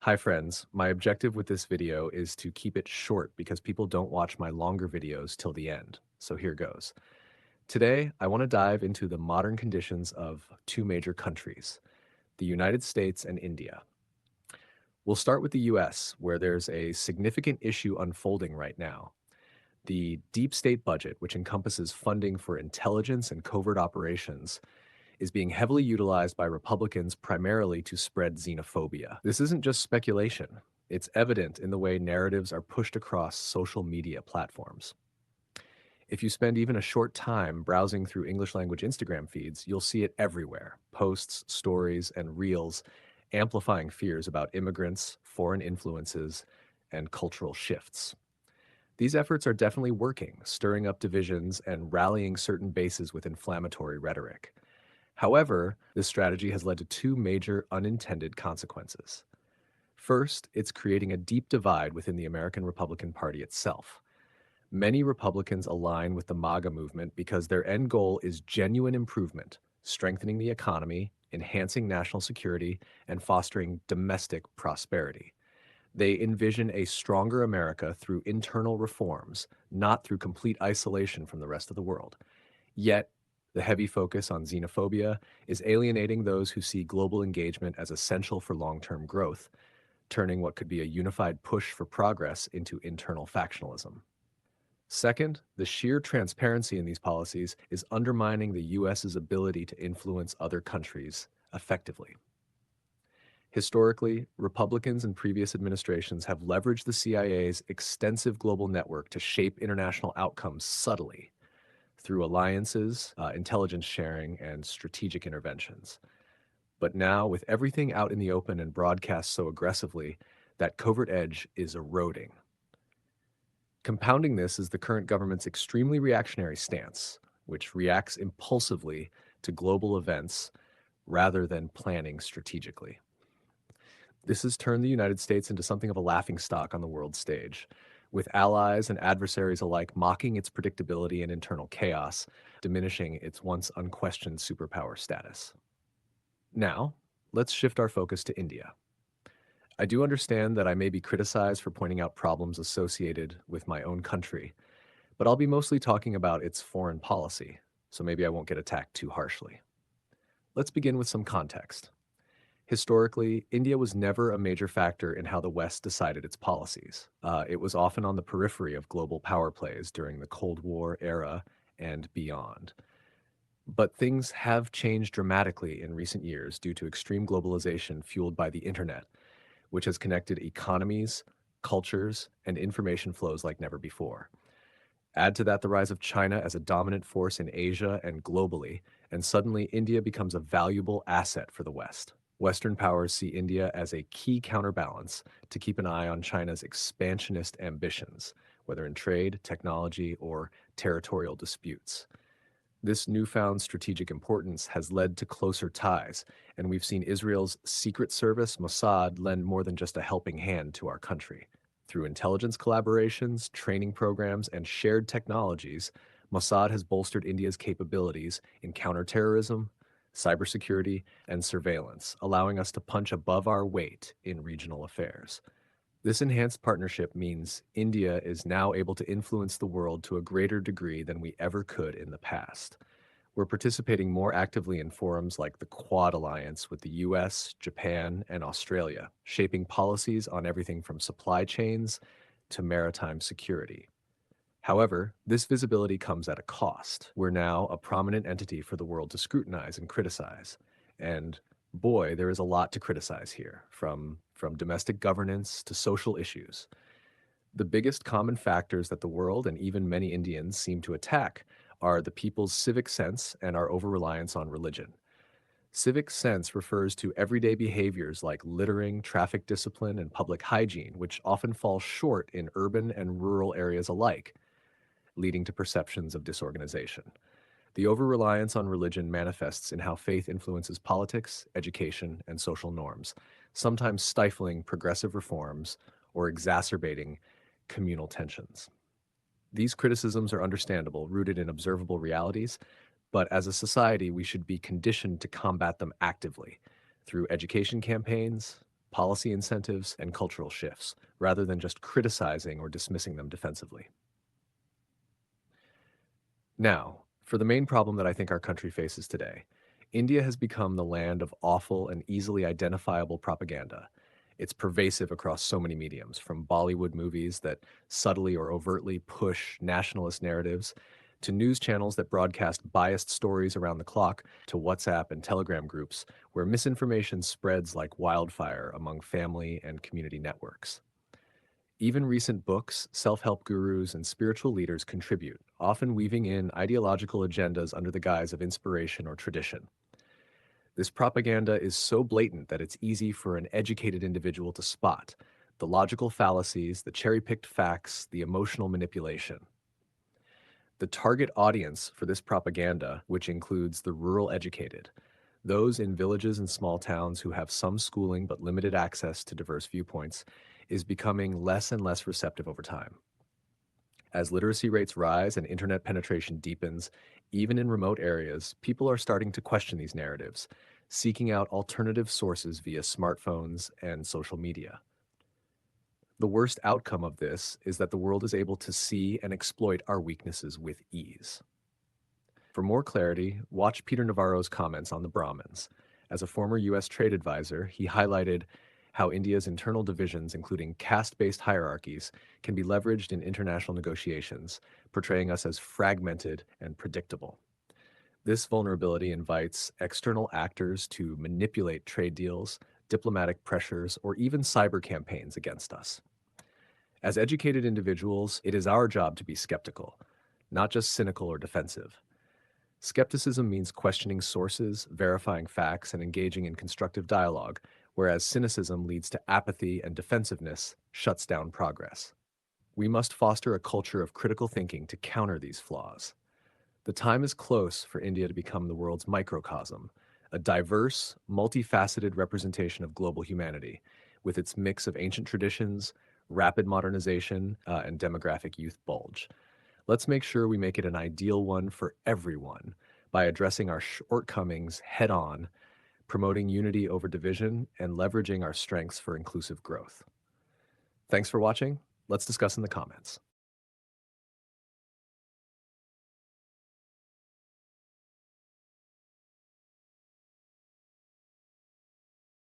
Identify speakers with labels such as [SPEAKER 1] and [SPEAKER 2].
[SPEAKER 1] Hi friends, my objective with this video is to keep it short because people don't watch my longer videos till the end. So here goes. Today, I want to dive into the modern conditions of two major countries, the United States and India. We'll start with the US, where there's a significant issue unfolding right now. The deep state budget, which encompasses funding for intelligence and covert operations, is being heavily utilized by Republicans primarily to spread xenophobia. This isn't just speculation, it's evident in the way narratives are pushed across social media platforms. If you spend even a short time browsing through English language Instagram feeds, you'll see it everywhere posts, stories, and reels amplifying fears about immigrants, foreign influences, and cultural shifts. These efforts are definitely working, stirring up divisions and rallying certain bases with inflammatory rhetoric. However, this strategy has led to two major unintended consequences. First, it's creating a deep divide within the American Republican Party itself. Many Republicans align with the MAGA movement because their end goal is genuine improvement, strengthening the economy, enhancing national security, and fostering domestic prosperity. They envision a stronger America through internal reforms, not through complete isolation from the rest of the world. Yet, the heavy focus on xenophobia is alienating those who see global engagement as essential for long term growth, turning what could be a unified push for progress into internal factionalism. Second, the sheer transparency in these policies is undermining the US's ability to influence other countries effectively. Historically, Republicans in previous administrations have leveraged the CIA's extensive global network to shape international outcomes subtly through alliances, intelligence sharing, and strategic interventions. But now, with everything out in the open and broadcast so aggressively, that covert edge is eroding. Compounding this is the current government's extremely reactionary stance, which reacts impulsively to global events rather than planning strategically. This has turned the United States into something of a laughingstock on the world stage, with allies and adversaries alike mocking its predictability and internal chaos, diminishing its once unquestioned superpower status. Now, let's shift our focus to India. I do understand that I may be criticized for pointing out problems associated with my own country, but I'll be mostly talking about its foreign policy, so maybe I won't get attacked too harshly. Let's begin with some context. Historically, India was never a major factor in how the West decided its policies. It was often on the periphery of global power plays during the Cold War era and beyond. But things have changed dramatically in recent years due to extreme globalization fueled by the internet, which has connected economies, cultures, and information flows like never before. Add to that the rise of China as a dominant force in Asia and globally, and suddenly India becomes a valuable asset for the West. Western powers see India as a key counterbalance to keep an eye on China's expansionist ambitions, whether in trade, technology, or territorial disputes. This newfound strategic importance has led to closer ties, and we've seen Israel's secret service, Mossad, lend more than just a helping hand to our country. Through intelligence collaborations, training programs, and shared technologies, Mossad has bolstered India's capabilities in counterterrorism, cybersecurity, and surveillance, allowing us to punch above our weight in regional affairs. This enhanced partnership means India is now able to influence the world to a greater degree than we ever could in the past. We're participating more actively in forums like the Quad Alliance with the US, Japan, and Australia, shaping policies on everything from supply chains to maritime security. However, this visibility comes at a cost. We're now a prominent entity for the world to scrutinize and criticize. And boy, there is a lot to criticize here, from domestic governance to social issues. The biggest common factors that the world and even many Indians seem to attack are the people's civic sense and our over-reliance on religion. Civic sense refers to everyday behaviors like littering, traffic discipline, and public hygiene, which often fall short in urban and rural areas alike, leading to perceptions of disorganization. The over-reliance on religion manifests in how faith influences politics, education, and social norms, sometimes stifling progressive reforms or exacerbating communal tensions. These criticisms are understandable, rooted in observable realities, but as a society, we should be conditioned to combat them actively through education campaigns, policy incentives and cultural shifts, rather than just criticizing or dismissing them defensively. Now, for the main problem that I think our country faces today, India has become the land of awful and easily identifiable propaganda. It's pervasive across so many mediums, from Bollywood movies that subtly or overtly push nationalist narratives, to news channels that broadcast biased stories around the clock, to WhatsApp and Telegram groups where misinformation spreads like wildfire among family and community networks. Even recent books, self help gurus, and spiritual leaders contribute, often weaving in ideological agendas under the guise of inspiration or tradition. This propaganda is so blatant that it's easy for an educated individual to spot the logical fallacies, the cherry picked facts, the emotional manipulation. The target audience for this propaganda, which includes the rural educated, those in villages and small towns who have some schooling but limited access to diverse viewpoints, is becoming less and less receptive over time. As literacy rates rise and internet penetration deepens, even in remote areas, people are starting to question these narratives, seeking out alternative sources via smartphones and social media. The worst outcome of this is that the world is able to see and exploit our weaknesses with ease. For more clarity, watch Peter Navarro's comments on the Brahmins. As a former U.S. trade advisor, he highlighted how India's internal divisions, including caste-based hierarchies, can be leveraged in international negotiations, portraying us as fragmented and predictable. This vulnerability invites external actors to manipulate trade deals, diplomatic pressures, or even cyber campaigns against us. As educated individuals, it is our job to be skeptical, not just cynical or defensive. Skepticism means questioning sources, verifying facts, and engaging in constructive dialogue, whereas cynicism leads to apathy and defensiveness, shuts down progress. We must foster a culture of critical thinking to counter these flaws. The time is close for India to become the world's microcosm, a diverse, multifaceted representation of global humanity, with its mix of ancient traditions, rapid modernization, and demographic youth bulge. Let's make sure we make it an ideal one for everyone by addressing our shortcomings head on, promoting unity over division, and leveraging our strengths for inclusive growth. Thanks for watching. Let's discuss in the comments.